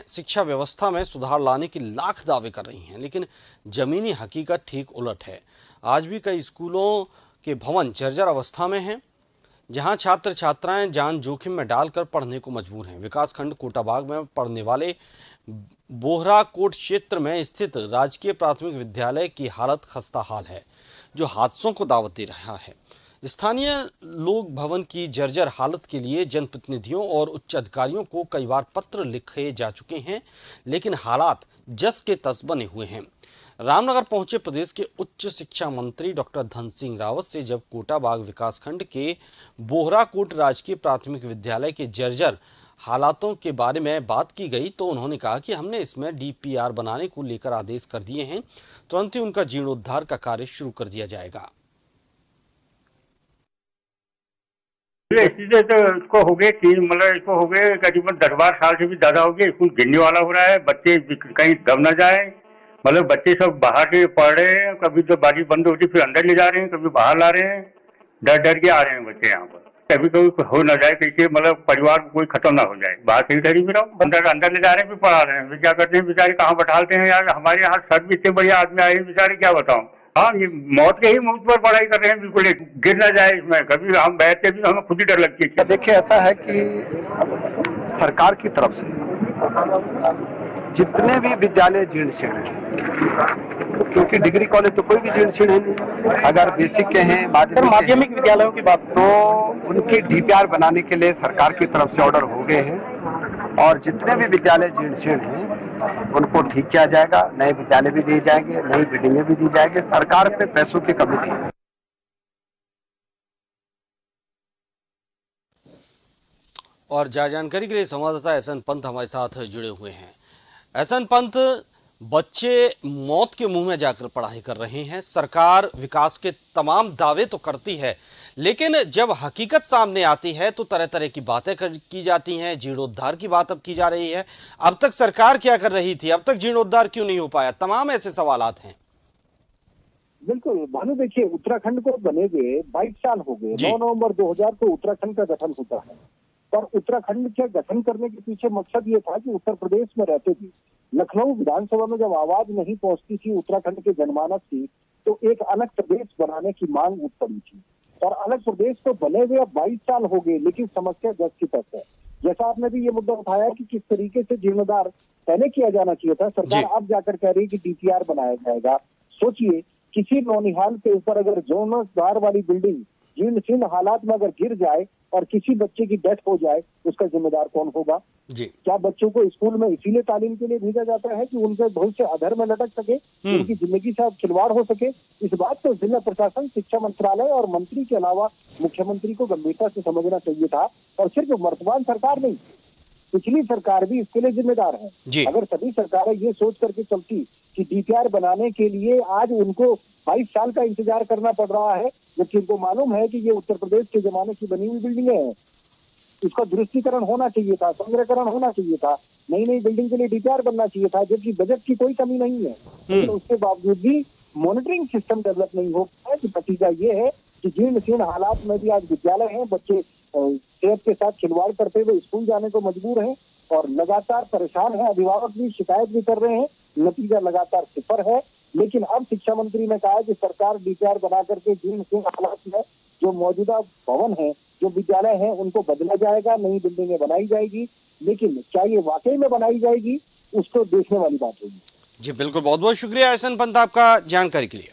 शिक्षा व्यवस्था में सुधार लाने की लाख दावे कर रही हैं, लेकिन जमीनी हकीकत ठीक उलट है। आज भी कई स्कूलों के भवन जर्जर अवस्था में हैं, जहां छात्र छात्राएं जान जोखिम में डालकर पढ़ने को मजबूर हैं। विकासखंड कोटाबाग में पढ़ने वाले बोहरा कोट क्षेत्र में स्थित राजकीय प्राथमिक विद्यालय की हालत खस्ता हाल है, जो हादसों को दावत दे रहा है। स्थानीय लोग भवन की जर्जर हालत के लिए जनप्रतिनिधियों और उच्च अधिकारियों को कई बार पत्र लिखे जा चुके हैं, लेकिन हालात जस के तस बने हुए हैं। रामनगर पहुंचे प्रदेश के उच्च शिक्षा मंत्री डॉक्टर धन सिंह रावत से जब कोटाबाग विकासखंड के बोहरा कोट राजकीय प्राथमिक विद्यालय के जर्जर हालातों के बारे में बात की गई, तो उन्होंने कहा कि हमने इसमें डीपीआर बनाने को लेकर आदेश कर दिए हैं, तुरंत ही उनका जीर्णोद्धार का कार्य शुरू कर दिया जाएगा। इससे तो इसको हो गए मतलब इसको हो गए करीबन 10-12 साल से भी ज्यादा हो गया। स्कूल गिरने वाला हो रहा है, बच्चे कहीं दब न जाए, मतलब बच्चे सब बाहर से पढ़ रहे हैं, कभी तो बारी बंद होती फिर अंदर ले जा रहे हैं, कभी बाहर ला रहे हैं, डर डर के आ रहे हैं बच्चे यहाँ पर। कभी कभी हो न जाए कैसे, मतलब परिवार को कोई खत्म ना हो जाए, बाहर से ही डरी भी रहो, अंदर ले जा रहे हैं फिर पढ़ा रहे हैं। फिर क्या करते हैं बेचारे, कहाँ बैठाते हैं यार। हमारे यहाँ सर भी इतने बढ़िया आदमी आए हैं बेचारे, क्या बताऊँ। हाँ, ये मौत के ही मुझ पर पढ़ाई कर रहे हैं, बिल्कुल गिर ना जाए इसमें। कभी हम बैठते भी हमें खुद ही डर लगती है। देखिए, ऐसा है कि सरकार की तरफ से जितने भी विद्यालय जीर्ण शीर्ण हैं, क्योंकि डिग्री कॉलेज तो कोई भी जीर्ण शीर्ण है नहीं, अगर बेसिक के हैं, माध्यमिक विद्यालयों की बात, तो उनकी डीपीआर बनाने के लिए सरकार की तरफ से ऑर्डर हो गए हैं और जितने भी विद्यालय जीर्ण शीर्ण हैं उनको ठीक किया जाएगा। नए विद्यालय भी दिए जाएंगे, नई बिल्डिंगें भी दी जाएंगे। सरकार पे पैसों की कमी नहीं है। और जानकारी के लिए संवाददाता एहसन पंत हमारे साथ जुड़े हुए हैं। एहसन पंत, बच्चे मौत के मुंह में जाकर पढ़ाई कर रहे हैं। सरकार विकास के तमाम दावे तो करती है, लेकिन जब हकीकत सामने आती है तो तरह तरह की बातें की जाती हैं। जीर्णोद्धार की बात अब की जा रही है। अब तक सरकार क्या कर रही थी? अब तक जीर्णोद्धार क्यों नहीं हो पाया? तमाम ऐसे सवालात हैं। बिल्कुल भानु, देखिए, उत्तराखंड को बने हुए 22 साल हो गए। 9 नवंबर 2000 को उत्तराखंड का गठन होता है और उत्तराखंड के गठन करने के पीछे मकसद ये था कि उत्तर प्रदेश में रहते थे, लखनऊ विधानसभा में जब आवाज नहीं पहुंचती थी उत्तराखंड के जनमानस की, तो एक अलग प्रदेश बनाने की मांग उठ पड़ी थी। और अलग प्रदेश को बने हुए अब 22 साल हो गए, लेकिन समस्या जस की तस है। जैसा आपने भी ये मुद्दा उठाया कि किस तरीके से जीर्णोद्धार पहले किया जाना चाहिए था, सरकार अब जाकर कह रही है कि डीपीआर बनाया जाएगा। सोचिए, किसी नौनिहाल के ऊपर अगर जीर्णोद्धार वाली बिल्डिंग जीर्ण शीर्ण हालात में अगर गिर जाए और किसी बच्चे की डेथ हो जाए, उसका जिम्मेदार कौन होगा? क्या बच्चों को स्कूल में इसीलिए तालीम के लिए भेजा जाता है कि उनके भविष्य अधर में लटक सके, उनकी जिंदगी से खिलवाड़ हो सके? इस बात को जिला प्रशासन, शिक्षा मंत्रालय और मंत्री के अलावा मुख्यमंत्री को गंभीरता से समझना चाहिए था। और सिर्फ वर्तमान सरकार नहीं, पिछली सरकार भी इसके लिए जिम्मेदार है। अगर सभी सरकारें ये सोच करके चलती कि डीपीआर बनाने के लिए आज उनको 22 साल का इंतजार करना पड़ रहा है, जबकि उनको मालूम है कि ये उत्तर प्रदेश के जमाने की बनी हुई बिल्डिंगें हैं, इसका दुरुस्तीकरण होना चाहिए था, संग्रहकरण होना चाहिए था, नई नई बिल्डिंग के लिए डीपीआर बनना चाहिए था, जबकि बजट की कोई कमी नहीं है। लेकिन उसके बावजूद भी मॉनिटरिंग सिस्टम डेवलप नहीं हो पाया। कि नतीजा ये है कि जीर्ण शीर्ण हालात में भी आज विद्यालय हैं, बच्चे सेहत के साथ खिलवाड़ करते हुए स्कूल जाने को मजबूर हैं और लगातार परेशान हैं। अभिभावक भी शिकायत भी कर रहे हैं, नतीजा लगातार सिफर है। लेकिन अब शिक्षा मंत्री ने कहा कि सरकार डीपीआर बना करके जीर्ण शीर्ण हालात में जो मौजूदा भवन है, जो विद्यालय हैं, उनको बदला जाएगा, नई बिल्डिंगें बनाई जाएगी। लेकिन क्या ये वाकई में बनाई जाएगी, उसको देखने वाली बात होगी। जी बिल्कुल, बहुत बहुत शुक्रिया एहसन पंत आपका जानकारी के लिए।